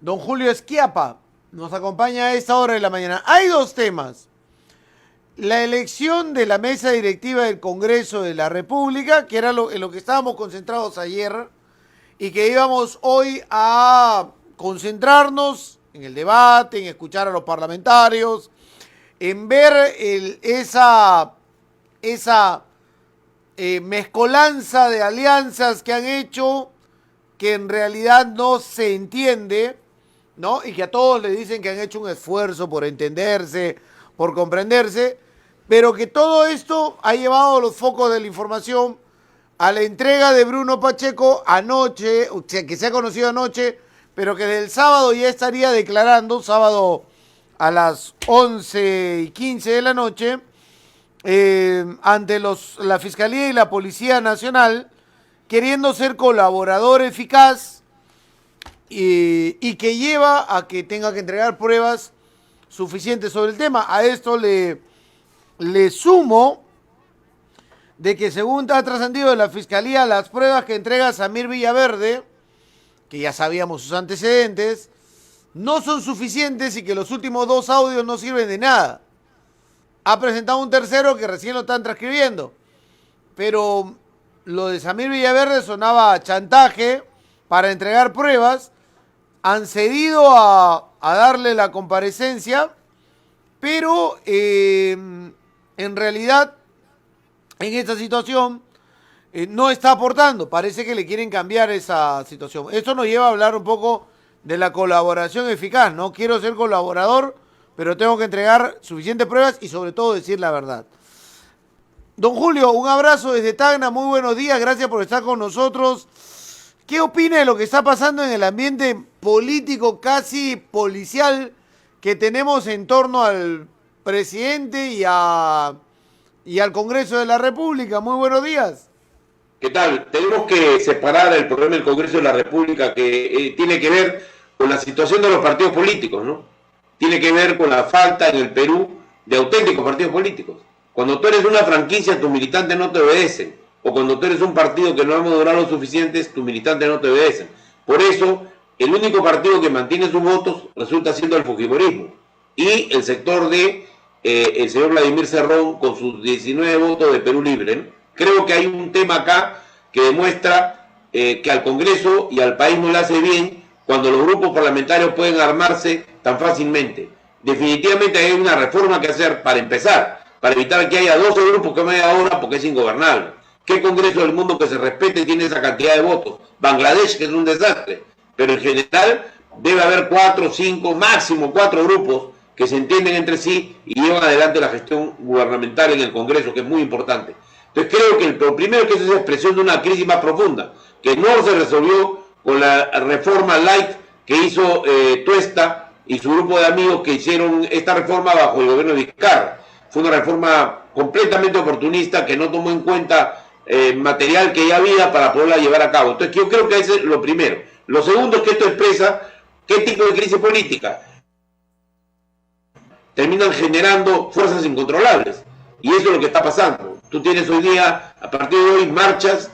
Don Julio Esquiapa nos acompaña a esta hora de la mañana. Hay dos temas. La elección de la mesa directiva del Congreso de la República, que era en lo que estábamos concentrados ayer, y que íbamos hoy a concentrarnos en el debate, en escuchar a los parlamentarios, en ver esa mezcolanza de alianzas que han hecho, que en realidad no se entiende, ¿no? Y que a todos le dicen que han hecho un esfuerzo por entenderse, por comprenderse, pero que todo esto ha llevado los focos de la información a la entrega de Bruno Pacheco anoche, o sea, que se ha conocido anoche, pero que del sábado ya estaría declarando, sábado a las 11:15 de la noche, ante la Fiscalía y la Policía Nacional, queriendo ser colaborador eficaz y que lleva a que tenga que entregar pruebas suficientes sobre el tema. A esto le sumo de que, según ha trascendido de la Fiscalía, las pruebas que entrega Samir Villaverde, que ya sabíamos sus antecedentes, no son suficientes y que los últimos dos audios no sirven de nada. Ha presentado un tercero que recién lo están transcribiendo, pero lo de Samir Villaverde sonaba a chantaje para entregar pruebas. Han cedido a darle la comparecencia, pero en realidad en esta situación no está aportando. Parece que le quieren cambiar esa situación. Esto nos lleva a hablar un poco de la colaboración eficaz. No quiero ser colaborador, pero tengo que entregar suficientes pruebas y sobre todo decir la verdad. Don Julio, un abrazo desde Tacna, muy buenos días, gracias por estar con nosotros. ¿Qué opina de lo que está pasando en el ambiente político, casi policial, que tenemos en torno al presidente y al Congreso de la República? Muy buenos días. ¿Qué tal? Tenemos que separar el problema del Congreso de la República, que tiene que ver con la situación de los partidos políticos, ¿no? Tiene que ver con la falta en el Perú de auténticos partidos políticos. Cuando tú eres una franquicia, tus militantes no te obedecen. O cuando tú eres un partido que no ha madurado lo suficientes, tus militantes no te obedecen. Por eso, el único partido que mantiene sus votos resulta siendo el fujimorismo. Y el sector de el señor Vladimir Cerrón con sus 19 votos de Perú Libre, ¿no? Creo que hay un tema acá que demuestra que al Congreso y al país no le hace bien cuando los grupos parlamentarios pueden armarse tan fácilmente. Definitivamente hay una reforma que hacer para empezar, para evitar que haya 12 grupos que media hora porque es ingobernable. ¿Qué Congreso del mundo que se respete tiene esa cantidad de votos? Bangladesh, que es un desastre, pero en general debe haber 4, 5, máximo 4 grupos que se entienden entre sí y llevan adelante la gestión gubernamental en el Congreso, que es muy importante. Entonces creo que lo primero que es expresión de una crisis más profunda, que no se resolvió con la reforma light que hizo Tuesta y su grupo de amigos que hicieron esta reforma bajo el gobierno de Vizcarra. Fue una reforma completamente oportunista que no tomó en cuenta material que ya había para poderla llevar a cabo. Entonces yo creo que eso es lo primero. Lo segundo es que esto expresa qué tipo de crisis política terminan generando fuerzas incontrolables. Y eso es lo que está pasando. Tú tienes hoy día, a partir de hoy, marchas,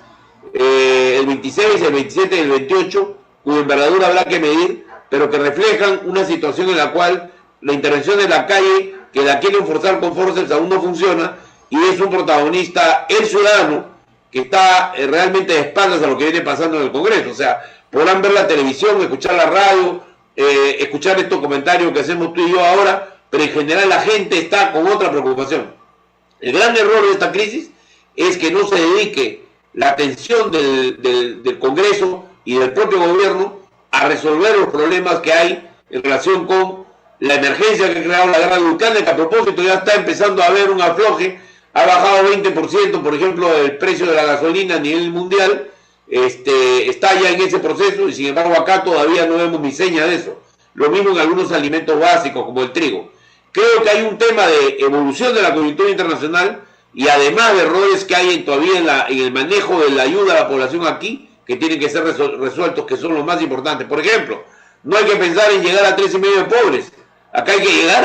el 26, el 27 y el 28, cuya envergadura habrá que medir, pero que reflejan una situación en la cual la intervención de la calle, que la quieren forzar con fuerzas, aún no funciona, y es un protagonista, el ciudadano, que está realmente de espaldas a lo que viene pasando en el Congreso. O sea, podrán ver la televisión, escuchar la radio, escuchar estos comentarios que hacemos tú y yo ahora, pero en general la gente está con otra preocupación. El gran error de esta crisis es que no se dedique la atención del Congreso y del propio gobierno a resolver los problemas que hay en relación con la emergencia que ha creado la guerra de Ucrania, que a propósito ya está empezando a haber un afloje, ha bajado 20%, por ejemplo, el precio de la gasolina a nivel mundial, está ya en ese proceso y sin embargo acá todavía no vemos ni seña de eso. Lo mismo en algunos alimentos básicos como el trigo. Creo que hay un tema de evolución de la coyuntura internacional y además de errores que hay todavía en el manejo de la ayuda a la población aquí, que tienen que ser resueltos, que son los más importantes. Por ejemplo, no hay que pensar en llegar a 13 millones de pobres. Acá hay que llegar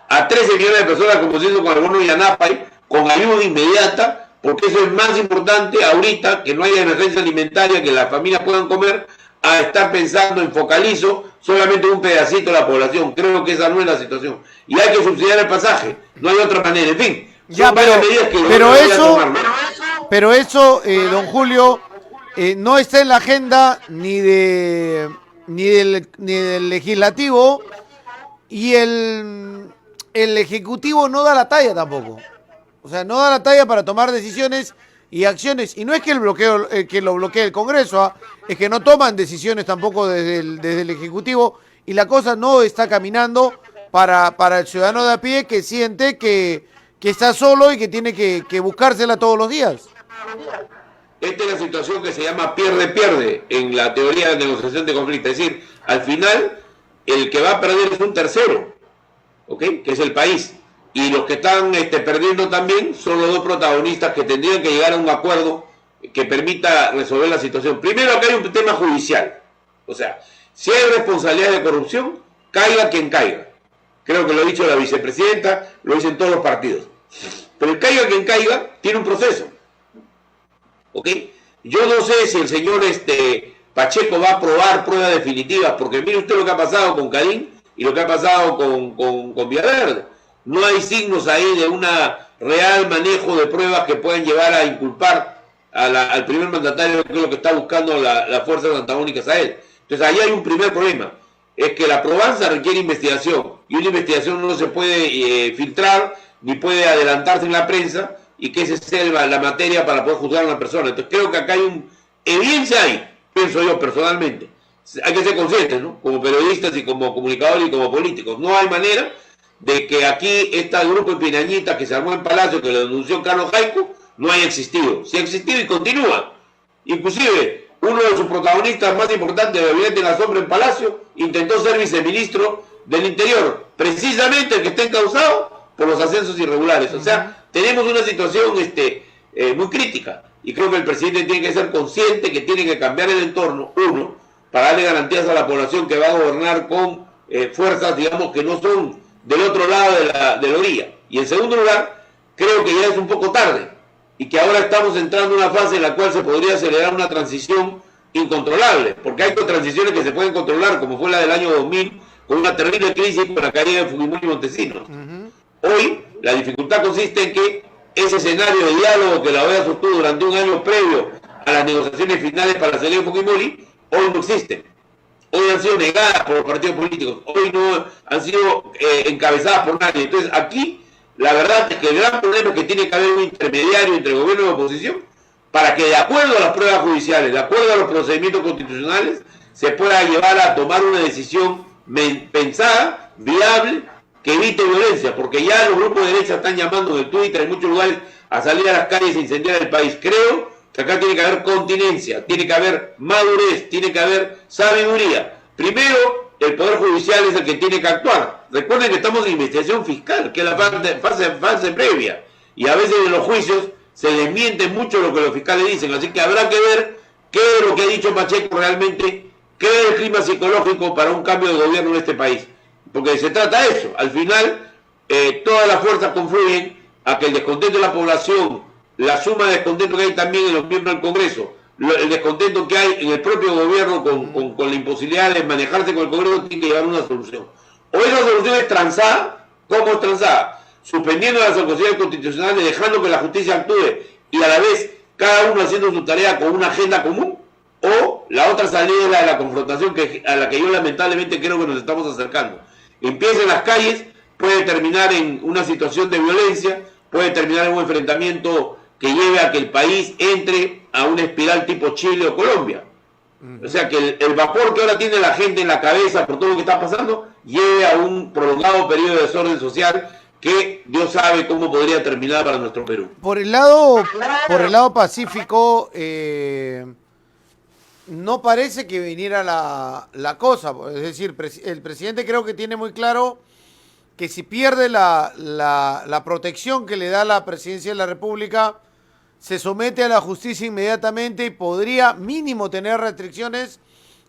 a 13 millones de personas, como se hizo con el bono Yanapay, con ayuda inmediata, porque eso es más importante ahorita, que no haya emergencia alimentaria, que las familias puedan comer, a estar pensando en focalizo solamente un pedacito de la población. Creo que esa no es la situación. Y hay que subsidiar el pasaje. No hay otra manera. En fin, ya, pero eso, don Julio, no está en la agenda ni del legislativo, y el ejecutivo no da la talla tampoco. O sea, no da la talla para tomar decisiones y acciones. Y no es que que lo bloquee el Congreso, es que no toman decisiones tampoco desde el Ejecutivo, y la cosa no está caminando para el ciudadano de a pie, que siente que está solo y que tiene que buscársela todos los días. Esta es la situación que se llama pierde-pierde en la teoría de negociación de conflicto. Es decir, al final, el que va a perder es un tercero, ¿ok? Que es el país. Y los que están perdiendo también son los dos protagonistas que tendrían que llegar a un acuerdo que permita resolver la situación. Primero, acá hay un tema judicial. O sea, si hay responsabilidad de corrupción, caiga quien caiga. Creo que lo ha dicho la vicepresidenta, lo dicen todos los partidos. Pero el caiga quien caiga tiene un proceso. ¿Ok? Yo no sé si el señor Pacheco va a aprobar pruebas definitivas, porque mire usted lo que ha pasado con Cadín y lo que ha pasado con Villaverde. No hay signos ahí de un real manejo de pruebas que puedan llevar a inculpar al primer mandatario, que es lo que está buscando las fuerzas antagónicas a él. Entonces ahí hay un primer problema, es que la probanza requiere investigación, y una investigación no se puede filtrar, ni puede adelantarse en la prensa, y que esa sea la materia para poder juzgar a una persona. Entonces creo que acá hay evidencia ahí, pienso yo personalmente. Hay que ser conscientes, ¿no? Como periodistas y como comunicadores y como políticos. No hay manera de que aquí este grupo de pirañitas que se armó en Palacio, que lo denunció Carlos Jaico, no haya existido. Sí ha existido y continúa. Inclusive, uno de sus protagonistas más importantes del gabinete de la sombra en Palacio intentó ser viceministro del Interior, precisamente el que está encausado por los ascensos irregulares. O sea, tenemos una situación muy crítica, y creo que el presidente tiene que ser consciente que tiene que cambiar el entorno, uno, para darle garantías a la población que va a gobernar con fuerzas, digamos, que no son del otro lado de la orilla. Y en segundo lugar, creo que ya es un poco tarde, y que ahora estamos entrando en una fase en la cual se podría acelerar una transición incontrolable, porque hay transiciones que se pueden controlar, como fue la del año 2000, con una terrible crisis con la caída de Fujimori y Montesinos. Hoy, la dificultad consiste en que ese escenario de diálogo que la OEA sostuvo durante un año previo a las negociaciones finales para la salida de Fujimori, hoy no existe. Hoy han sido negadas por los partidos políticos, hoy no han sido encabezadas por nadie. Entonces aquí, la verdad es que el gran problema es que tiene que haber un intermediario entre gobierno y oposición para que, de acuerdo a las pruebas judiciales, de acuerdo a los procedimientos constitucionales, se pueda llevar a tomar una decisión pensada, viable, que evite violencia, porque ya los grupos de derecha están llamando en el Twitter, en muchos lugares, a salir a las calles e incendiar el país. Creo que acá tiene que haber continencia, tiene que haber madurez, tiene que haber sabiduría. Primero, el Poder Judicial es el que tiene que actuar. Recuerden que estamos en investigación fiscal, que es la fase previa, y a veces en los juicios se desmiente mucho lo que los fiscales dicen, así que habrá que ver qué es lo que ha dicho Pacheco realmente, qué es el clima psicológico para un cambio de gobierno en este país. Porque se trata de eso. Al final, todas las fuerzas confluyen a que el descontento de la población, la suma de descontento que hay también en los miembros del Congreso, el descontento que hay en el propio gobierno con la imposibilidad de manejarse con el Congreso, tiene que llevar una solución. O esa solución es transada. ¿Cómo es transada? Suspendiendo las acusaciones constitucionales, dejando que la justicia actúe, y a la vez cada uno haciendo su tarea con una agenda común. O la otra salida es la de la confrontación, a la que yo lamentablemente creo que nos estamos acercando. Empieza en las calles, puede terminar en una situación de violencia, puede terminar en un enfrentamiento que lleve a que el país entre a una espiral tipo Chile o Colombia. O sea, que el vapor que ahora tiene la gente en la cabeza por todo lo que está pasando, lleve a un prolongado periodo de desorden social que Dios sabe cómo podría terminar para nuestro Perú. Por el lado pacífico, no parece que viniera la cosa. Es decir, el presidente creo que tiene muy claro que si pierde la protección que le da la presidencia de la República, se somete a la justicia inmediatamente y podría mínimo tener restricciones,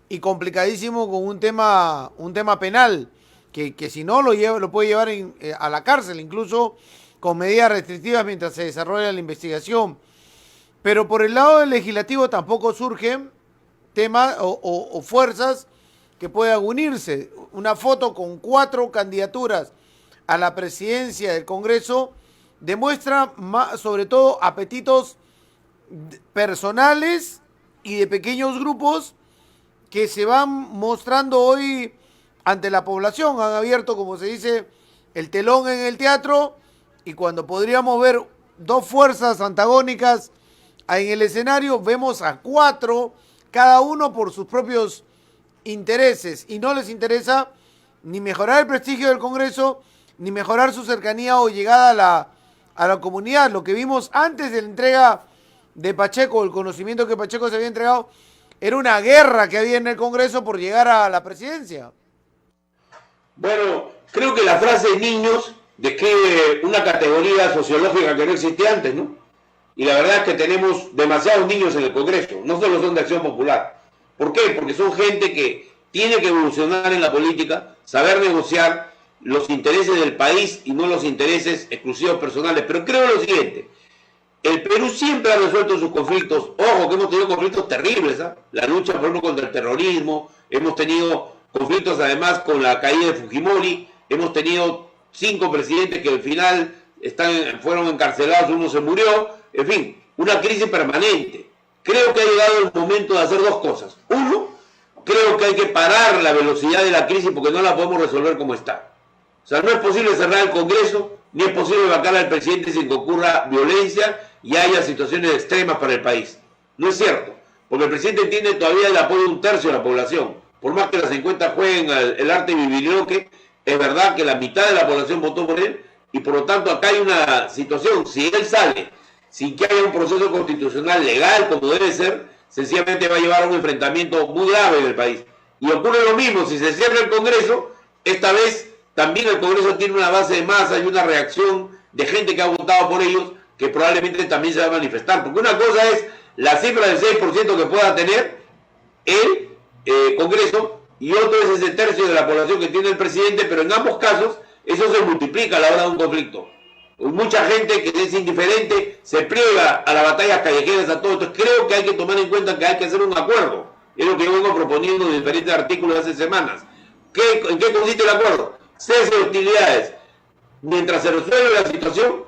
y complicadísimo con un tema penal, que si no lo puede llevar a la cárcel, incluso con medidas restrictivas mientras se desarrolla la investigación. Pero por el lado del legislativo tampoco surgen temas o fuerzas que puedan unirse. Una foto con 4 candidaturas a la presidencia del Congreso demuestra sobre todo apetitos personales y de pequeños grupos que se van mostrando hoy ante la población. Han abierto, como se dice, el telón en el teatro, y cuando podríamos ver 2 fuerzas antagónicas en el escenario, vemos a 4, cada uno por sus propios intereses, y no les interesa ni mejorar el prestigio del Congreso, ni mejorar su cercanía o llegada a la comunidad. Lo que vimos antes de la entrega de Pacheco, el conocimiento que Pacheco se había entregado, era una guerra que había en el Congreso por llegar a la presidencia. Bueno, creo que la frase niños describe una categoría sociológica que no existía antes, ¿no? Y la verdad es que tenemos demasiados niños en el Congreso, no solo son de Acción Popular. ¿Por qué? Porque son gente que tiene que evolucionar en la política, saber negociar los intereses del país y no los intereses exclusivos personales. Pero creo lo siguiente: el Perú siempre ha resuelto sus conflictos. Ojo, que hemos tenido conflictos terribles, ¿eh? La lucha, por ejemplo, contra el terrorismo. Hemos tenido conflictos, además, con la caída de Fujimori. Hemos tenido 5 presidentes que al final fueron encarcelados, uno se murió. En fin, una crisis permanente. Creo que ha llegado el momento de hacer 2 cosas. Uno, creo que hay que parar la velocidad de la crisis porque no la podemos resolver como está. O sea, no es posible cerrar el Congreso, ni es posible vacar al presidente sin que ocurra violencia y haya situaciones extremas para el país. No es cierto, porque el presidente tiene todavía el apoyo de 1/3 de la población. Por más que las encuestas jueguen el arte bibliloque, es verdad que la mitad de la población votó por él, y por lo tanto acá hay una situación. Si él sale sin que haya un proceso constitucional legal como debe ser, sencillamente va a llevar a un enfrentamiento muy grave en el país. Y ocurre lo mismo si se cierra el Congreso. Esta vez también el Congreso tiene una base de masa y una reacción de gente que ha votado por ellos, que probablemente también se va a manifestar. Porque una cosa es la cifra del 6% que pueda tener el Congreso, y otro es ese tercio de la población que tiene el presidente, pero en ambos casos eso se multiplica a la hora de un conflicto. Mucha gente que es indiferente se pliega a las batallas callejeras, a todo. Entonces creo que hay que tomar en cuenta que hay que hacer un acuerdo. Es lo que yo vengo proponiendo en diferentes artículos hace semanas. ¿En qué consiste el acuerdo? Cese de hostilidades. Mientras se resuelve la situación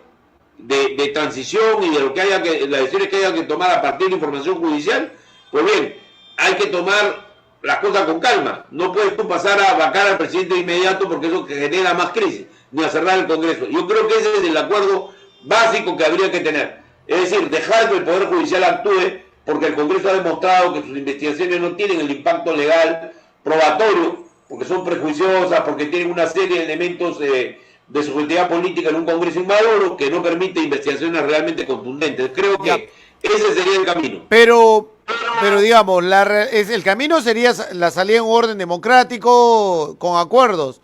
de transición y de lo que haya las decisiones que haya que tomar a partir de información judicial, pues bien, hay que tomar las cosas con calma. No puedes tú pasar a vacar al presidente de inmediato, porque eso genera más crisis, ni a cerrar el Congreso. Yo creo que ese es el acuerdo básico que habría que tener. Es decir, dejar que el Poder Judicial actúe, porque el Congreso ha demostrado que sus investigaciones no tienen el impacto legal probatorio, porque son prejuiciosas, porque tienen una serie de elementos de subjetividad política en un Congreso inmaduro que no permite investigaciones realmente contundentes. Creo que ese sería el camino. Pero digamos, el camino sería la salida en un orden democrático, con acuerdos.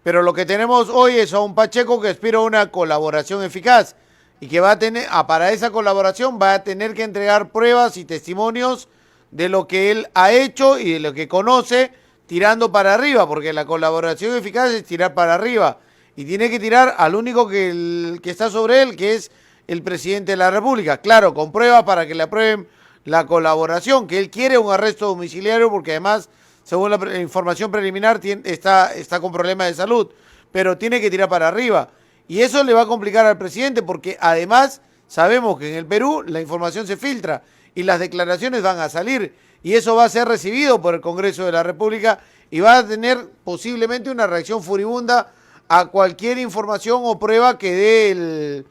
Pero lo que tenemos hoy es a un Pacheco que aspira a una colaboración eficaz y que va a tener, para esa colaboración va a tener que entregar pruebas y testimonios de lo que él ha hecho y de lo que conoce, tirando para arriba, porque la colaboración eficaz es tirar para arriba, y tiene que tirar al único que está sobre él, que es el presidente de la República. Claro, con pruebas para que le aprueben la colaboración, que él quiere un arresto domiciliario porque además, según la información preliminar, está con problemas de salud, pero tiene que tirar para arriba. Y eso le va a complicar al presidente porque además sabemos que en el Perú la información se filtra y las declaraciones van a salir, y eso va a ser recibido por el Congreso de la República y va a tener posiblemente una reacción furibunda a cualquier información o prueba que dé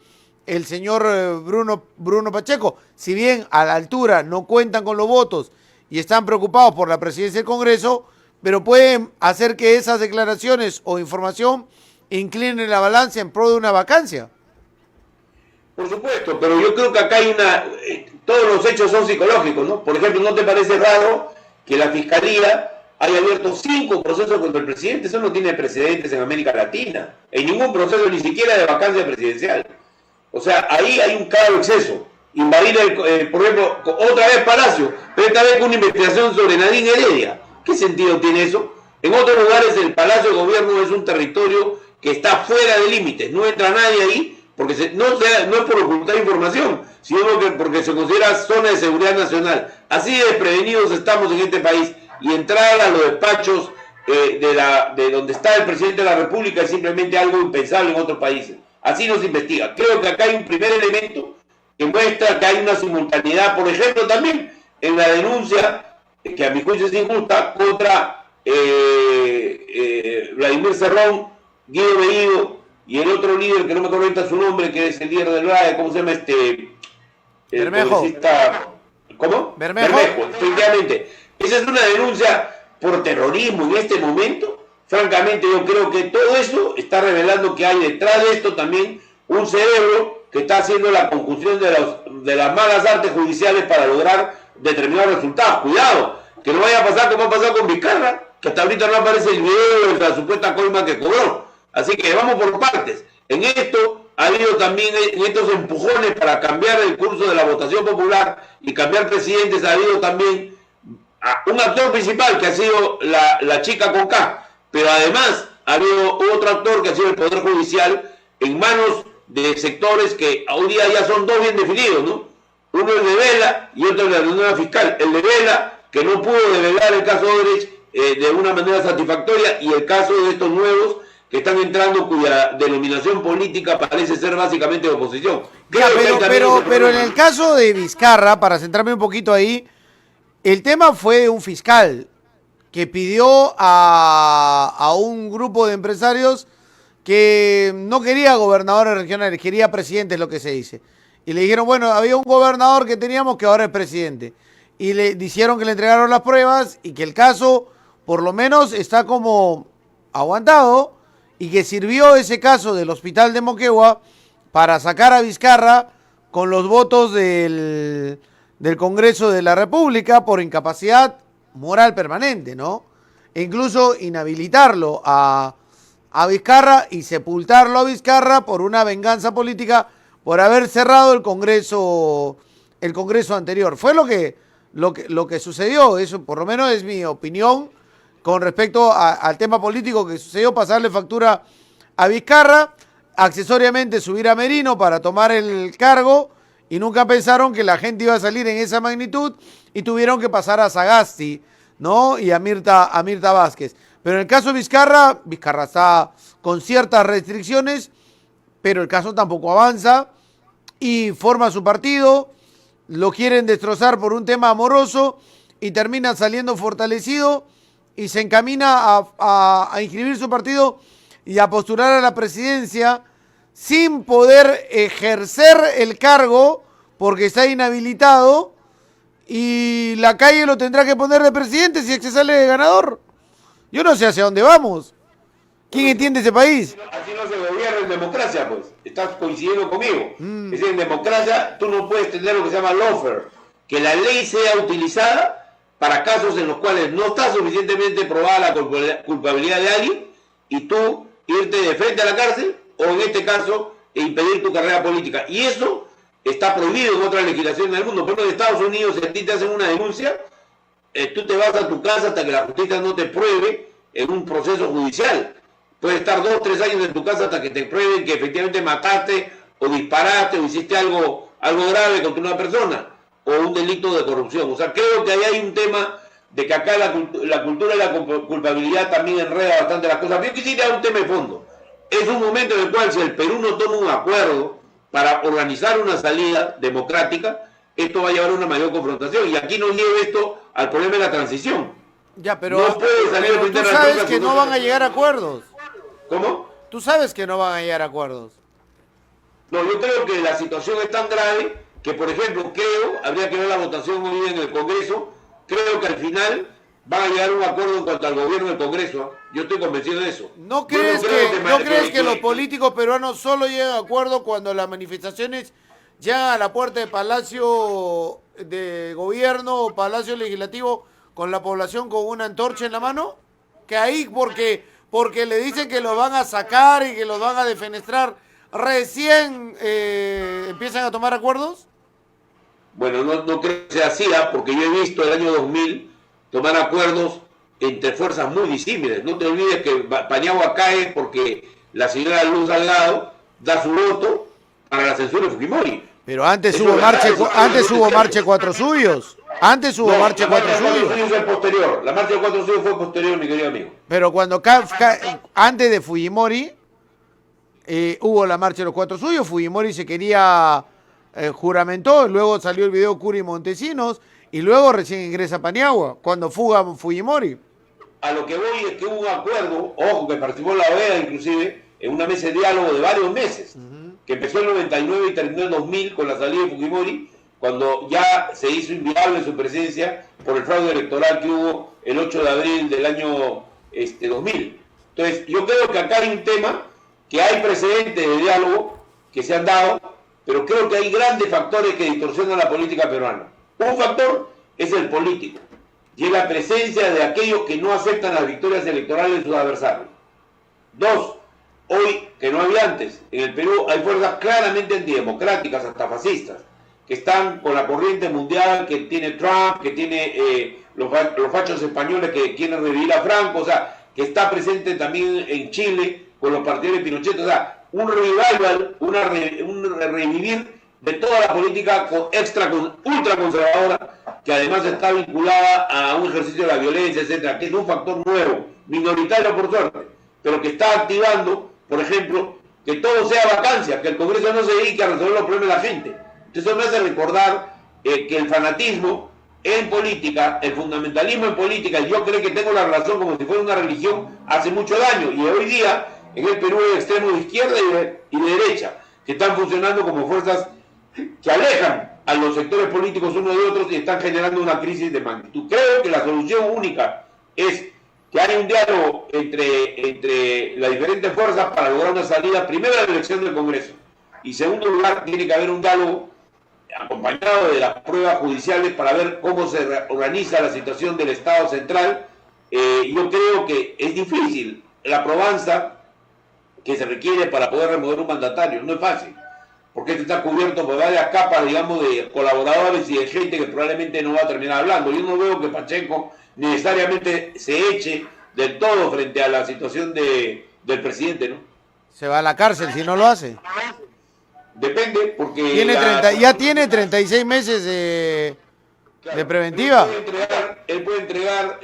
el señor Bruno Pacheco. Si bien a la altura no cuentan con los votos y están preocupados por la presidencia del Congreso, pero pueden hacer que esas declaraciones o información inclinen la balanza en pro de una vacancia. Por supuesto, pero yo creo que acá hay todos los hechos son psicológicos, ¿no? Por ejemplo, ¿no te parece raro que la Fiscalía haya abierto 5 procesos contra el presidente? Eso no tiene precedentes en América Latina, en ningún proceso, ni siquiera de vacancia presidencial. O sea, ahí hay un claro exceso. Invadir, por ejemplo, otra vez Palacio, pero esta vez con una investigación sobre Nadine Heredia. ¿Qué sentido tiene eso? En otros lugares el Palacio de Gobierno es un territorio que está fuera de límites, no entra nadie ahí, porque no es por ocultar información, sino porque se considera zona de seguridad nacional. Así de desprevenidos estamos en este país. y entrar a los despachos de donde está el presidente de la República es simplemente algo impensable en otros países. Así no se investiga. Creo que acá hay un primer elemento que muestra que hay una simultaneidad, por ejemplo, también en la denuncia, que a mi juicio es injusta, contra Vladimir Cerrón, Guido Bellido y el otro líder, que no me acuerdo ahorita su nombre, que es el líder del RAE, ¿cómo se llama Bermejo. ¿Cómo? Bermejo, efectivamente. Esa es una denuncia por terrorismo en este momento. Francamente, yo creo que todo eso está revelando que hay detrás de esto también un cerebro que está haciendo la conjunción de las malas artes judiciales para lograr determinados resultados. Cuidado, que no vaya a pasar como ha pasado con Vizcarra, que hasta ahorita no aparece el video de la supuesta coima que cobró. Así que vamos por partes. En esto ha habido también, en estos empujones para cambiar el curso de la votación popular y cambiar presidentes, ha habido también un actor principal que ha sido la chica con K, pero además ha habido otro actor que ha sido el Poder Judicial en manos de sectores que hoy día ya son dos bien definidos, ¿no? Uno el de Vela y otro el de la nueva fiscal. El de Vela, que no pudo develar el caso Odebrecht de una manera satisfactoria, y el caso de estos nuevos que están entrando, cuya denominación política parece ser básicamente de oposición. Pero en el caso de Vizcarra, para centrarme un poquito ahí, el tema fue de un fiscal que pidió a un grupo de empresarios que no quería gobernadores regionales, quería presidentes, lo que se dice. Y le dijeron, bueno, había un gobernador que teníamos que ahora es presidente. Y le dijeron que le entregaron las pruebas y que el caso, por lo menos, está como aguantado, y que sirvió ese caso del hospital de Moquegua para sacar a Vizcarra con los votos del Congreso de la República por incapacidad moral permanente, ¿no? E incluso inhabilitarlo a Vizcarra y sepultarlo a Vizcarra por una venganza política por haber cerrado el Congreso anterior. Fue lo que sucedió. Eso por lo menos es mi opinión con respecto al tema político que sucedió, pasarle factura a Vizcarra, accesoriamente subir a Merino para tomar el cargo, y nunca pensaron que la gente iba a salir en esa magnitud y tuvieron que pasar a Sagasti, ¿no? Y a Mirta Vázquez. Pero en el caso de Vizcarra está con ciertas restricciones, pero el caso tampoco avanza y forma su partido, lo quieren destrozar por un tema amoroso y termina saliendo fortalecido y se encamina a inscribir su partido y a postular a la presidencia sin poder ejercer el cargo porque está inhabilitado, y la calle lo tendrá que poner de presidente si es que sale de ganador. Yo no sé hacia dónde vamos. ¿Quién entiende ese país? Así no se gobierna en democracia, pues. Estás coincidiendo conmigo. Es decir, en democracia tú no puedes tener lo que se llama lawfare, que la ley sea utilizada para casos en los cuales no está suficientemente probada la culpabilidad de alguien y tú irte de frente a la cárcel, o en este caso impedir tu carrera política. Y eso está prohibido en otras legislaciones del mundo. Por ejemplo, en Estados Unidos, si a ti te hacen una denuncia, tú te vas a tu casa hasta que la justicia no te pruebe en un proceso judicial. Puedes estar 2 o 3 años en tu casa hasta que te prueben que efectivamente mataste o disparaste o hiciste algo grave contra una persona, o un delito de corrupción. O sea, creo que ahí hay un tema de que acá la cultura de la culpabilidad también enreda bastante las cosas. Yo quisiera un tema de fondo. Es un momento en el cual, si el Perú no toma un acuerdo para organizar una salida democrática, esto va a llevar a una mayor confrontación. Y aquí nos lleva esto al problema de la transición. Ya, pero, no puede salir pero tú sabes que no van a llegar a acuerdos. ¿Cómo? Tú sabes que no van a llegar a acuerdos. No, yo creo que la situación es tan grave que, por ejemplo, habría que ver la votación hoy día en el Congreso, creo que al final van a llegar a un acuerdo en cuanto al gobierno del Congreso. Yo estoy convencido de eso. ¿No crees que los políticos peruanos solo llegan a acuerdo cuando las manifestaciones llegan a la puerta del Palacio de Gobierno o Palacio Legislativo con la población con una antorcha en la mano? Que ahí, porque le dicen que los van a sacar y que los van a defenestrar, recién empiezan a tomar acuerdos. Bueno, no creo que sea así, porque yo he visto el año 2000 tomar acuerdos entre fuerzas muy disímiles. No te olvides que Paniagua cae porque la señora Luz Salgado da su voto para la censura de Fujimori. Pero antes hubo marcha 4 suyos. Antes hubo No, marcha la marcha 4 de 4 suyos. suyos es posterior. La marcha de 4 suyos fue posterior, mi querido amigo. Pero cuando antes de Fujimori hubo la marcha de los 4 suyos, Fujimori se quería juramentó, luego salió el video Curi Montesinos y luego recién ingresa Paniagua, cuando fuga Fujimori. A lo que voy es que hubo un acuerdo, ojo, que participó la OEA inclusive, en una mesa de diálogo de varios meses, que empezó en el 99 y terminó en 2000 con la salida de Fujimori, cuando ya se hizo inviable su presencia por el fraude electoral que hubo el 8 de abril del año 2000. Entonces, yo creo que acá hay un tema, que hay precedentes de diálogo que se han dado, pero creo que hay grandes factores que distorsionan la política peruana. Un factor es el político, y es la presencia de aquellos que no aceptan las victorias electorales de sus adversarios. Dos, hoy, que no había antes, en el Perú hay fuerzas claramente antidemocráticas, hasta fascistas, que están con la corriente mundial que tiene Trump, que tiene los fachos españoles que quieren revivir a Franco, o sea, que está presente también en Chile con los partidos de Pinochet, o sea, un revival, un revivir de toda la política ultra conservadora, que además está vinculada a un ejercicio de la violencia, etcétera, que es un factor nuevo, minoritario por suerte, pero que está activando, por ejemplo, que todo sea vacancia, que el Congreso no se dedique a resolver los problemas de la gente. Entonces eso me hace recordar que el fanatismo en política, el fundamentalismo en política, yo creo que tengo la razón como si fuera una religión, hace mucho daño, y hoy día en el Perú hay extremos de izquierda y de derecha, que están funcionando como fuerzas que alejan a los sectores políticos unos de otros y están generando una crisis de magnitud. Creo que la solución única es que haya un diálogo entre las diferentes fuerzas para lograr una salida, primero de la elección del Congreso, y segundo lugar, tiene que haber un diálogo acompañado de las pruebas judiciales para ver cómo se organiza la situación del Estado central. Yo creo que es difícil la probanza que se requiere para poder remover un mandatario, no es fácil, porque este está cubierto por varias capas, digamos, de colaboradores y de gente que probablemente no va a terminar hablando. Yo no veo que Pacheco necesariamente se eche del todo frente a la situación del presidente, ¿no? Se va a la cárcel si no lo hace. Depende, porque ya tiene 36 meses de preventiva. Él puede entregar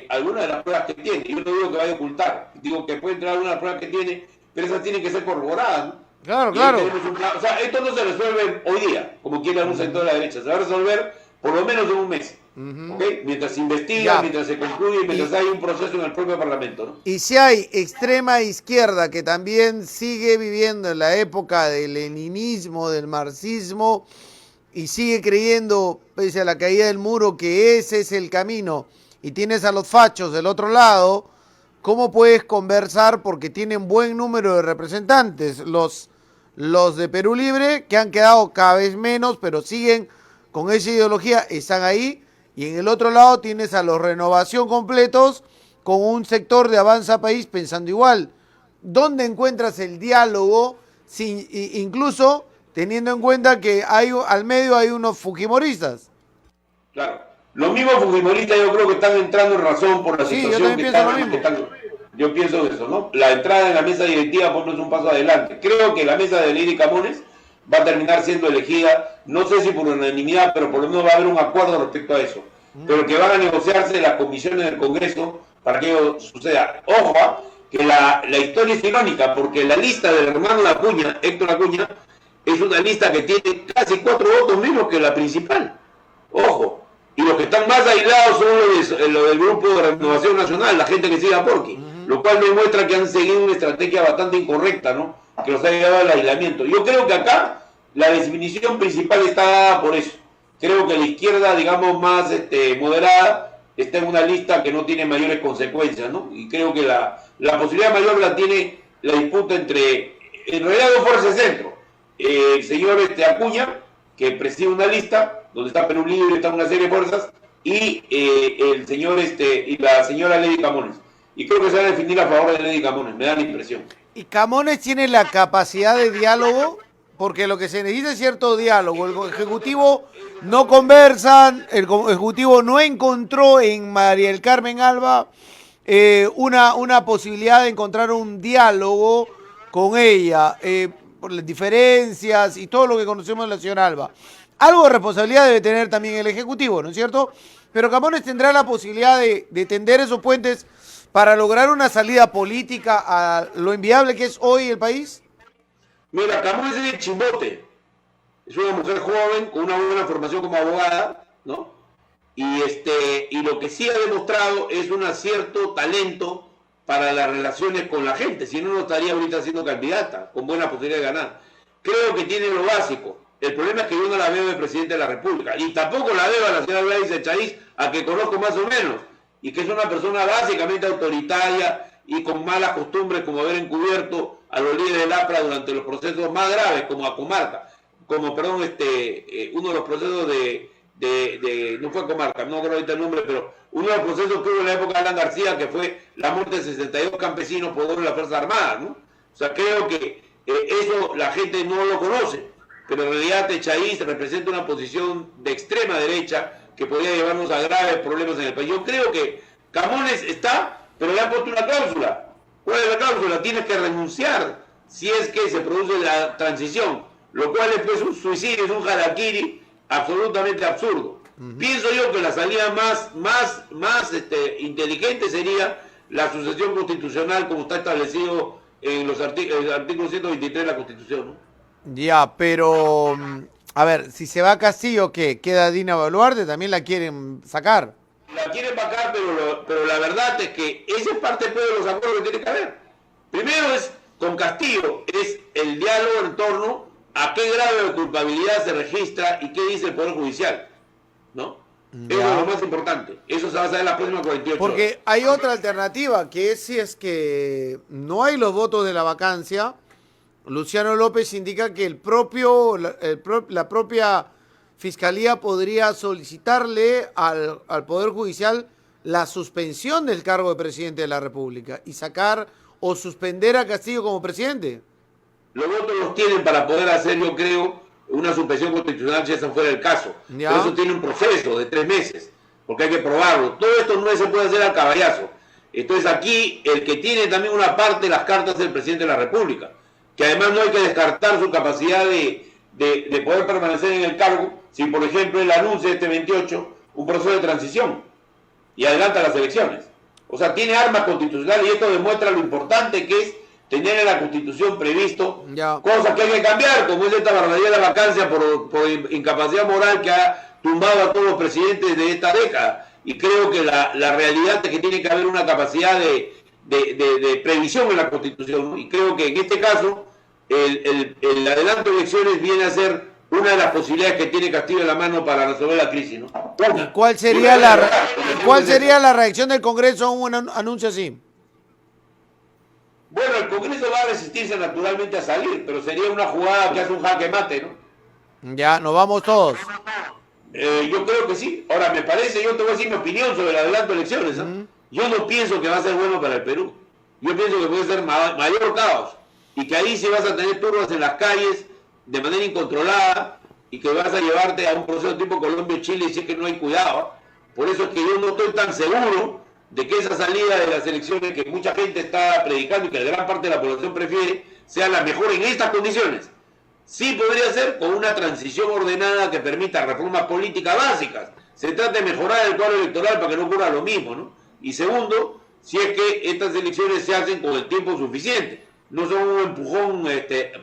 algunas de las pruebas que tiene. Yo no digo que vaya a ocultar, digo que puede entregar algunas de las pruebas que tiene, pero esas tienen que ser corroboradas, ¿no? Claro. O sea, esto no se resuelve hoy día, como quiere algún sector de la derecha, se va a resolver por lo menos en un mes. ¿Okay? Mientras se investiga, mientras se concluye, mientras hay un proceso en el propio Parlamento, ¿no? Y si hay extrema izquierda que también sigue viviendo en la época del leninismo, del marxismo, y sigue creyendo, pese a la caída del muro, que ese es el camino, y tienes a los fachos del otro lado, ¿cómo puedes conversar? Porque tienen buen número de representantes, los de Perú Libre, que han quedado cada vez menos, pero siguen con esa ideología, están ahí. Y en el otro lado tienes a los Renovación completos con un sector de Avanza País pensando igual. ¿Dónde encuentras el diálogo, incluso teniendo en cuenta que al medio hay unos fujimoristas? Claro. Los mismos fujimoristas yo creo que están entrando en razón por la situación que están. Yo pienso eso, ¿no? La entrada en la mesa directiva pues no es un paso adelante. Creo que la mesa de Lady Camones va a terminar siendo elegida, no sé si por unanimidad, pero por lo menos va a haber un acuerdo respecto a eso. Pero que van a negociarse las comisiones del Congreso para que eso suceda. Ojo, que la historia es irónica, porque la lista del hermano Acuña, Héctor Acuña, es una lista que tiene casi 4 votos menos que la principal. Ojo. Y los que están más aislados son los del Grupo de Renovación Nacional, la gente que sigue a Porqui, lo cual demuestra que han seguido una estrategia bastante incorrecta, ¿no? Que los ha llevado al aislamiento. Yo creo que acá la definición principal está dada por eso. Creo que la izquierda, digamos, más moderada, está en una lista que no tiene mayores consecuencias, ¿no? Y creo que la posibilidad mayor la tiene la disputa entre, en realidad, dos fuerzas de centro. El señor Acuña, que preside una lista, donde está Perú Libre, está una serie de fuerzas, y el señor y la señora Lady Camones. Y creo que se va a definir a favor de Lady Camones, me da la impresión. ¿Y Camones tiene la capacidad de diálogo? Porque lo que se necesita es cierto diálogo. El Ejecutivo no conversan, el Ejecutivo no encontró en María del Carmen Alba una posibilidad de encontrar un diálogo con ella, por las diferencias y todo lo que conocemos de la señora Alba. algo de responsabilidad debe tener también el Ejecutivo, ¿no es cierto? Pero Camones tendrá la posibilidad de tender esos puentes para lograr una salida política a lo inviable que es hoy el país. Mira, Camones es de Chimbote. Es una mujer joven con una buena formación como abogada, ¿no? Y lo que sí ha demostrado es un cierto talento para las relaciones con la gente, si no, no estaría ahorita siendo candidata, con buena posibilidad de ganar. Creo que tiene lo básico. El problema es que yo no la veo de presidente de la República, y tampoco la veo a la señora Gladys Echaíz, a que conozco más o menos, y que es una persona básicamente autoritaria y con malas costumbres, como haber encubierto a los líderes del APRA durante los procesos más graves, como a Comarca, como, perdón, uno de los procesos no fue Comarca, no creo ahorita el nombre, pero uno de los procesos que hubo en la época de Alan García, que fue la muerte de 62 campesinos por de las Fuerzas Armadas, ¿no? O sea, creo que eso la gente no lo conoce, pero en realidad Echaíz representa una posición de extrema derecha que podría llevarnos a graves problemas en el país. Yo creo que Camones está, pero le han puesto una cláusula. ¿Cuál es la cláusula? Tienes que renunciar si es que se produce la transición, lo cual es pues un suicidio, es un harakiri absolutamente absurdo. Pienso yo que la salida más inteligente sería la sucesión constitucional como está establecido en el artículo 123 de la Constitución, ¿no? Ya, pero a ver, si se va a Castillo, ¿qué? ¿Queda Dina Boluarte? ¿También la quieren sacar? La quieren vacar, pero la verdad es que esa es parte pues, de los acuerdos que tiene que haber. Primero es, con Castillo, es el diálogo en torno a qué grado de culpabilidad se registra y qué dice el Poder Judicial, ¿no? Ya. Eso es lo más importante. Eso se va a hacer en la próxima 48 Porque horas. hay otra alternativa, que es si es que no hay los votos de la vacancia, Luciano López indica que la propia Fiscalía podría solicitarle al Poder Judicial la suspensión del cargo de presidente de la República y sacar o suspender a Castillo como presidente. Los votos los tienen para poder hacer, yo creo, una suspensión constitucional si ese fuera el caso. Ya. Pero eso tiene un proceso de 3 meses, porque hay que probarlo. Todo esto no se puede hacer al caballazo. Entonces aquí el que tiene también una parte de las cartas es el presidente de la República, que además no hay que descartar su capacidad de poder permanecer en el cargo si, por ejemplo, él anuncia este 28 un proceso de transición y adelanta las elecciones. O sea, tiene armas constitucionales y esto demuestra lo importante que es tener en la Constitución previsto Ya. cosas que hay que cambiar, como es esta barbaridad de la vacancia por incapacidad moral que ha tumbado a todos los presidentes de esta década. Y creo que la realidad es que tiene que haber una capacidad de previsión en la Constitución, ¿no? Y creo que en este caso el adelanto de elecciones viene a ser una de las posibilidades que tiene Castillo en la mano para resolver la crisis, ¿no? ¿Y cuál sería la reacción del Congreso a un anuncio así? Bueno, el Congreso va a resistirse naturalmente a salir, pero sería una jugada que hace un jaque mate, ¿no? Ya, nos vamos todos. Yo creo que sí. Ahora, me parece, yo te voy a decir mi opinión sobre el adelanto de elecciones, ¿no? Yo no pienso que va a ser bueno para el Perú. Yo pienso que puede ser mayor caos y que ahí sí vas a tener turbas en las calles de manera incontrolada y que vas a llevarte a un proceso tipo Colombia-Chile si es que no hay cuidado. Por eso es que yo no estoy tan seguro de que esa salida de las elecciones que mucha gente está predicando y que la gran parte de la población prefiere sea la mejor en estas condiciones. Sí podría ser con una transición ordenada que permita reformas políticas básicas. Se trata de mejorar el cuadro electoral para que no ocurra lo mismo, ¿no? Y segundo, si es que estas elecciones se hacen con el tiempo suficiente. No son un empujón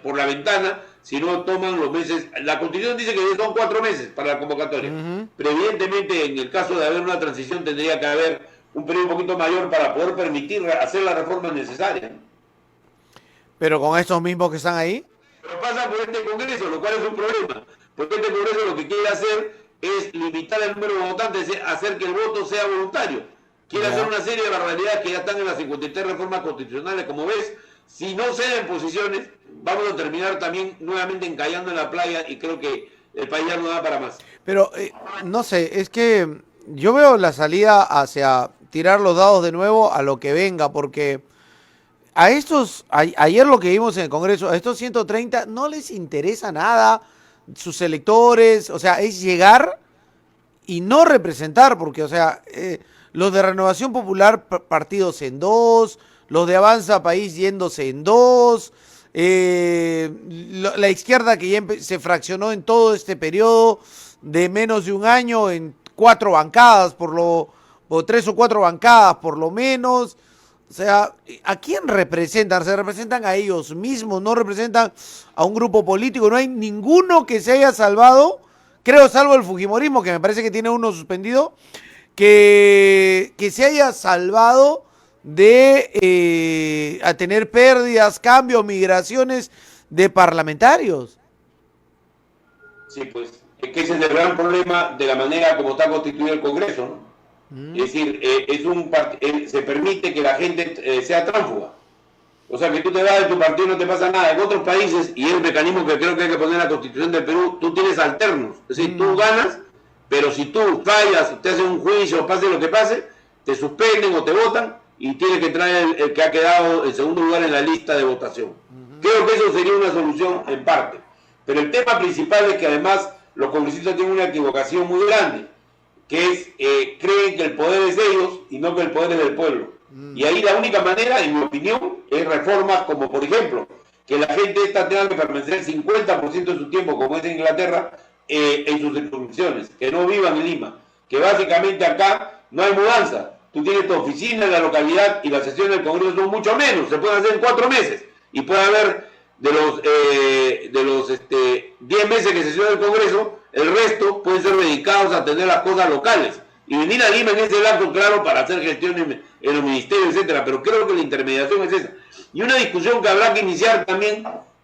por la ventana, sino toman los meses. La Constitución dice que son 4 meses para la convocatoria. Pero evidentemente en el caso de haber una transición tendría que haber un periodo un poquito mayor para poder permitir hacer las reformas necesarias, ¿no? Pero con estos mismos que están ahí. Pero pasa por este Congreso, lo cual es un problema. Porque este Congreso lo que quiere hacer es limitar el número de votantes, hacer que el voto sea voluntario. Quiere hacer una serie de barbaridades que ya están en las 53 reformas constitucionales. Como ves, si no ceden posiciones, vamos a terminar también nuevamente encallando en la playa y creo que el país ya no da para más. Pero, no sé, es que yo veo la salida hacia tirar los dados de nuevo a lo que venga, porque a estos, ayer lo que vimos en el Congreso, a estos 130 no les interesa nada, sus electores, o sea, es llegar y no representar, porque, o sea, los de Renovación Popular partidos en 2, los de Avanza País yéndose en 2, la izquierda que ya se fraccionó en todo este periodo de menos de un año en 4 bancadas, o 3 o 4 bancadas por lo menos. O sea, ¿a quién representan? Se representan a ellos mismos, no representan a un grupo político. No hay ninguno que se haya salvado, creo, salvo el fujimorismo, que me parece que tiene uno suspendido, que se haya salvado de a tener pérdidas, cambios, migraciones de parlamentarios. Sí, pues, es que ese es el gran problema de la manera como está constituido el Congreso, ¿no? Es decir, se permite que la gente sea tránsfuga. O sea, que tú te vas de tu partido y no te pasa nada. En otros países, y es el mecanismo que creo que hay que poner en la Constitución del Perú, tú tienes alternos. Es decir, tú ganas, pero si tú fallas, te hacen un juicio, pase lo que pase, te suspenden o te votan y tienes que traer el que ha quedado en segundo lugar en la lista de votación. Creo que eso sería una solución en parte. Pero el tema principal es que además los congresistas tienen una equivocación muy grande, que es, creen que el poder es de ellos y no que el poder es del pueblo. Y ahí la única manera, en mi opinión, es reformas como, por ejemplo, que la gente esta tenga que permanecer el 50% de su tiempo, como es en Inglaterra, en sus circunscripciones, que no vivan en Lima, que básicamente acá no hay mudanza. Tú tienes tu oficina en la localidad y las sesiones del Congreso son mucho menos, se pueden hacer en 4 meses, y puede haber de los 10 meses que sesiona el Congreso, el resto pueden ser dedicados a atender las cosas locales y venir a Lima en ese lapso, claro, para hacer gestiones en los ministerios, etcétera. Pero creo que la intermediación es esa. Y una discusión que habrá que iniciar también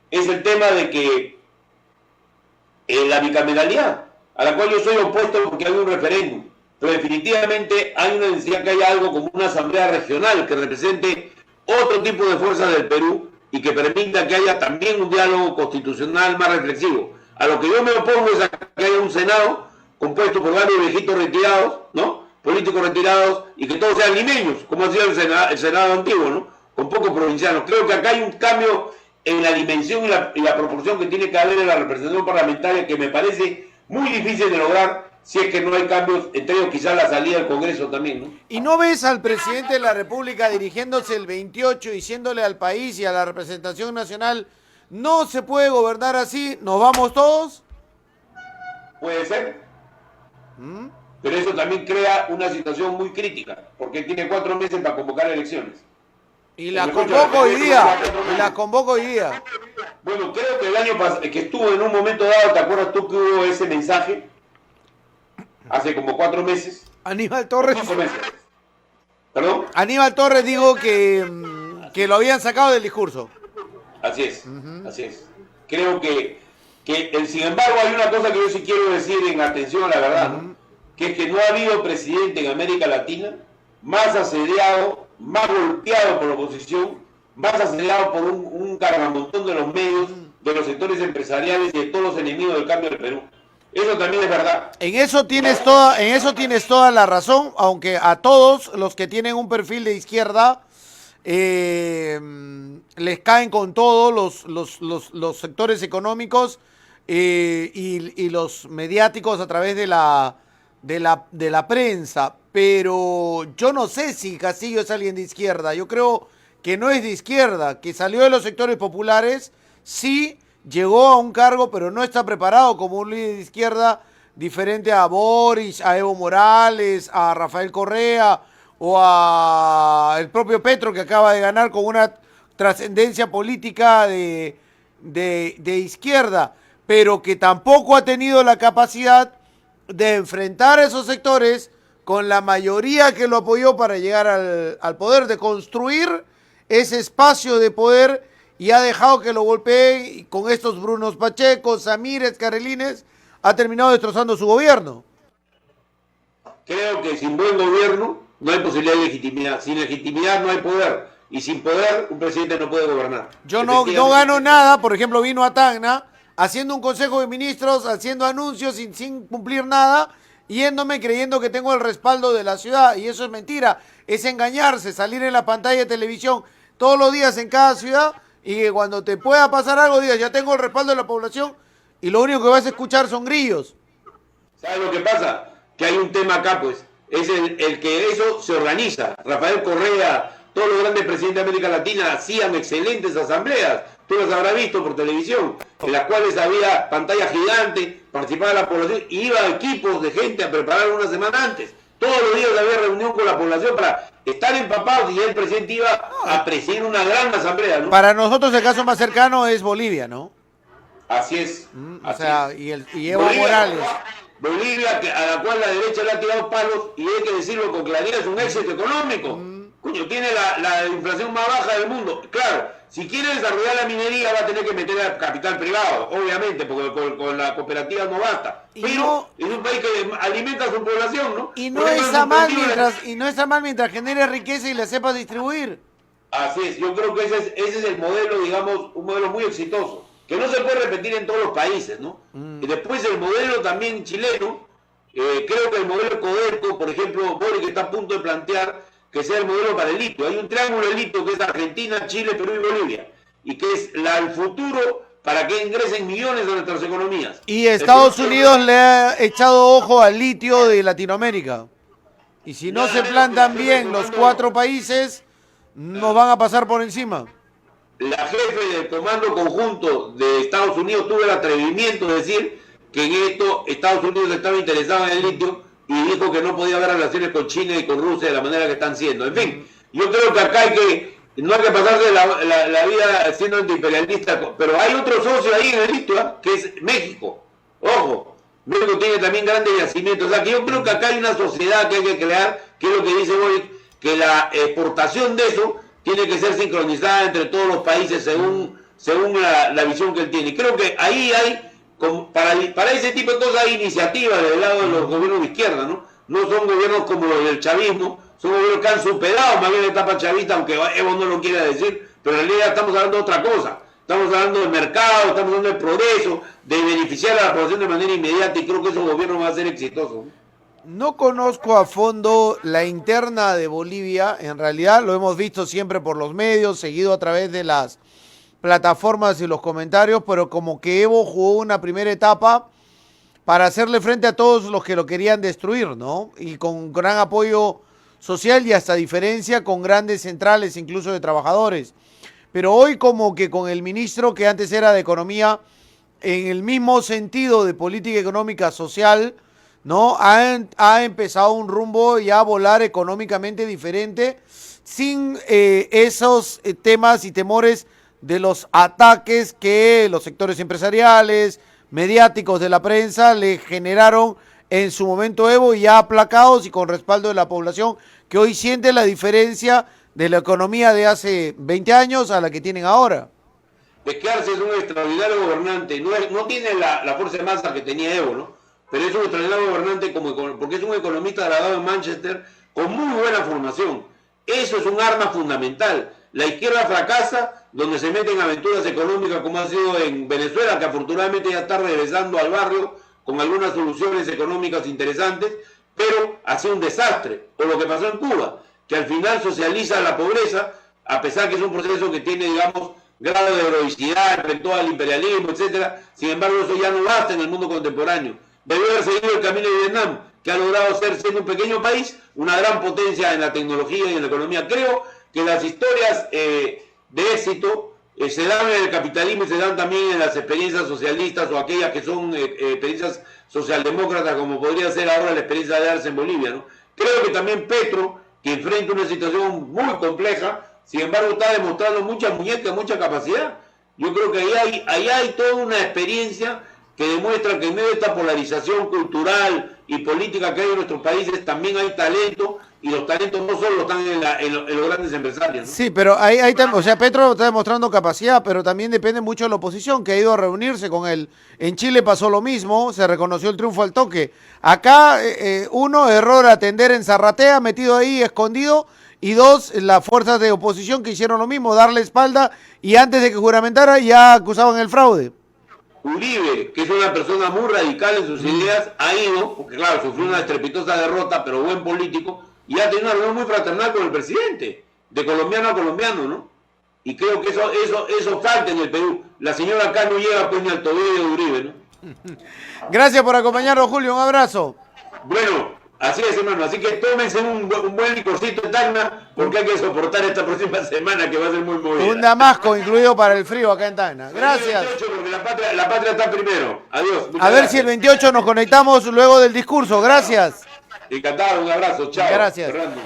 es el tema de que la bicameralidad, a la cual yo soy opuesto porque hay un referéndum, pero definitivamente hay una necesidad que haya algo como una asamblea regional que represente otro tipo de fuerzas del Perú y que permita que haya también un diálogo constitucional más reflexivo. A lo que yo me opongo es a que haya un Senado compuesto por varios viejitos retirados, ¿no? Políticos retirados, y que todos sean limeños, como hacía el Senado antiguo, ¿no? Con pocos provincianos. Creo que acá hay un cambio en la dimensión y la proporción que tiene que haber en la representación parlamentaria que me parece muy difícil de lograr si es que no hay cambios, entre ellos quizás la salida del Congreso también, ¿no? ¿Y no ves al presidente de la República dirigiéndose el 28, diciéndole al país y a la representación nacional, no se puede gobernar así, nos vamos todos? Puede ser. Pero eso también crea una situación muy crítica, porque tiene 4 meses para convocar elecciones. Y la convoco hoy día. Y la convoco hoy día. Bueno, creo que el año pasado, que estuvo en un momento dado, ¿te acuerdas tú que hubo ese mensaje? Hace como 4 meses. Aníbal Torres. 5 meses. ¿Perdón? Aníbal Torres dijo que lo habían sacado del discurso. Así es, así es. Creo que sin embargo, hay una cosa que yo sí quiero decir en atención a la verdad, ¿no? Que es que no ha habido presidente en América Latina más asediado, más golpeado por la oposición, más asediado por un cargamontón de los medios, de los sectores empresariales y de todos los enemigos del cambio del Perú. Eso también es verdad. En eso tienes toda la razón, aunque a todos los que tienen un perfil de izquierda les caen con todo los sectores económicos y los mediáticos a través de la prensa. Pero yo no sé si Castillo es alguien de izquierda. Yo creo que no es de izquierda, que salió de los sectores populares, sí llegó a un cargo, pero no está preparado como un líder de izquierda diferente a Boris, a Evo Morales, a Rafael Correa o a el propio Petro, que acaba de ganar con una trascendencia política de izquierda, pero que tampoco ha tenido la capacidad de enfrentar a esos sectores con la mayoría que lo apoyó para llegar al poder, de construir ese espacio de poder, y ha dejado que lo golpeen, y con estos Brunos Pacheco, Samírez, Carelines, ha terminado destrozando su gobierno. Creo que sin buen gobierno no hay posibilidad de legitimidad. Sin legitimidad no hay poder. Y sin poder un presidente no puede gobernar. Yo no gano nada. Por ejemplo, vino a Tacna haciendo un consejo de ministros, haciendo anuncios sin cumplir nada, yéndome creyendo que tengo el respaldo de la ciudad. Y eso es mentira. Es engañarse, salir en la pantalla de televisión todos los días en cada ciudad, y que cuando te pueda pasar algo digas, ya tengo el respaldo de la población, y lo único que vas a escuchar son grillos. ¿Sabes lo que pasa? Que hay un tema acá, pues. Es el que eso se organiza. Rafael Correa, todos los grandes presidentes de América Latina hacían excelentes asambleas, tú las habrás visto por televisión, en las cuales había pantalla gigante, participaba la población, y iba equipos de gente a preparar una semana antes. Todos los días había reunión con la población para estar empapados y el presidente iba a presidir una gran asamblea, ¿no? Para nosotros el caso más cercano es Bolivia, ¿no? Así es. O sea, y Evo Morales. Bolivia, a la cual la derecha le ha tirado palos, y hay que decirlo con claridad, es un éxito económico. Coño, tiene la inflación más baja del mundo. Claro, si quiere desarrollar la minería va a tener que meter a capital privado, obviamente, porque con la cooperativa no basta. Pero es un país que alimenta a su población, ¿no? Y no está mal mientras genere riqueza y la sepa distribuir. Así es, yo creo que ese es el modelo, digamos, un modelo muy exitoso, que no se puede repetir en todos los países, ¿no? Y después el modelo también chileno, creo que el modelo Codelco, por ejemplo, Boric está a punto de plantear que sea el modelo para el litio. Hay un triángulo de litio que es Argentina, Chile, Perú y Bolivia, y que es el futuro para que ingresen millones a nuestras economías. Y Estados Unidos le ha echado ojo al litio de Latinoamérica. Y si no se plantan bien los 4 países, nos van a pasar por encima. La jefe del Comando Conjunto de Estados Unidos tuvo el atrevimiento de decir que en esto Estados Unidos estaba interesado en el litio y dijo que no podía haber relaciones con China y con Rusia de la manera que están siendo. En fin, yo creo que acá no hay que pasarse la vida siendo antiimperialista, pero hay otro socio ahí en el litio, que es México. Ojo, México tiene también grandes yacimientos. O sea, que yo creo que acá hay una sociedad que hay que crear, que es lo que dice Boric, que la exportación de eso tiene que ser sincronizada entre todos los países según la visión que él tiene. Creo que ahí hay, para ese tipo de cosas hay iniciativas del lado de los gobiernos de izquierda, ¿no? No son gobiernos como los del chavismo, son gobiernos que han superado más bien la etapa chavista, aunque Evo no lo quiera decir, pero en realidad estamos hablando de otra cosa. Estamos hablando del mercado, estamos hablando del progreso, de beneficiar a la población de manera inmediata, y creo que esos gobiernos van a ser exitosos. No conozco a fondo la interna de Bolivia, en realidad lo hemos visto siempre por los medios, seguido a través de las plataformas y los comentarios, pero como que Evo jugó una primera etapa para hacerle frente a todos los que lo querían destruir, ¿no? Y con gran apoyo social y hasta diferencia con grandes centrales, incluso de trabajadores. Pero hoy como que con el ministro que antes era de Economía, en el mismo sentido de política económica social, ¿no? Ha empezado un rumbo ya a volar económicamente diferente, sin esos temas y temores de los ataques que los sectores empresariales, mediáticos de la prensa le generaron en su momento Evo, y ya aplacados y con respaldo de la población que hoy siente la diferencia de la economía de hace 20 años a la que tienen ahora. Vizcarra es un extraordinario gobernante, no tiene la fuerza de masa que tenía Evo, ¿no? Pero es un extraordinario gobernante porque es un economista graduado en Manchester con muy buena formación. Eso es un arma fundamental. La izquierda fracasa donde se meten aventuras económicas como ha sido en Venezuela, que afortunadamente ya está regresando al barrio con algunas soluciones económicas interesantes, pero ha sido un desastre. O lo que pasó en Cuba, que al final socializa la pobreza, a pesar que es un proceso que tiene, digamos, grado de heroicidad frente al imperialismo, etcétera. Sin embargo, eso ya no basta en el mundo contemporáneo. Debió haber seguido el camino de Vietnam, que ha logrado ser, siendo un pequeño país, una gran potencia en la tecnología y en la economía. Creo que las historias de éxito se dan en el capitalismo y se dan también en las experiencias socialistas o aquellas que son experiencias socialdemócratas, como podría ser ahora la experiencia de Arce en Bolivia, ¿no? Creo que también Petro, que enfrenta una situación muy compleja, sin embargo está demostrando mucha muñeca, mucha capacidad. Yo creo que ahí hay toda una experiencia que demuestra que en medio de esta polarización cultural y política que hay en nuestros países también hay talento, y los talentos no solo están en los grandes empresarios, ¿no? Sí, pero o sea, Petro está demostrando capacidad, pero también depende mucho de la oposición, que ha ido a reunirse con él. En Chile pasó lo mismo, se reconoció el triunfo al toque. Acá, uno, error atender en Zarratea, metido ahí, escondido, y dos, las fuerzas de oposición que hicieron lo mismo, darle espalda, y antes de que juramentara ya acusaban el fraude. Uribe, que es una persona muy radical en sus ideas, ha ido, porque claro, sufrió una estrepitosa derrota, pero buen político, y ha tenido una reunión muy fraternal con el presidente, de colombiano a colombiano, ¿no? Y creo que eso falta en el Perú. La señora acá no llega pues ni al tobillo de Uribe, ¿no? Gracias por acompañarnos, Julio, un abrazo. Bueno, Así es, hermano. Así que tómense un buen licorcito de Tacna, porque hay que soportar esta próxima semana que va a ser muy movida. Un damasco incluido para el frío acá en Tacna. Gracias. 28, porque la patria está primero. Adiós. A ver si el 28 nos conectamos luego del discurso. Gracias. Encantado, un abrazo. Chao. Gracias. Fernando.